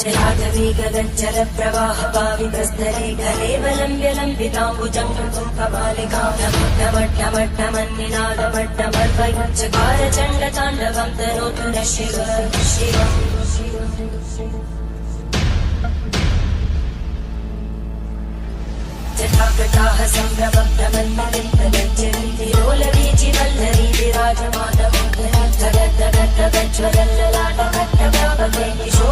जलागवीगगज्जल प्रवाह पावितस्थले कलेवलम्ब्यलम्बिताम्बुजं कमालिकामट्टमट्टमट्टमन्निनादमट्टमर्वयुच्चकार चण्डताण्डवं तनोतु नः शिव शिव जटाकटाः सम्भ्रमब्धमन्मलिन्दगज्जरीतिरोलवीचि वल्लरी विराजमानमोदरी धगद्धगद्धगज्ज्वलल्ललाटकट्टभावके किशोर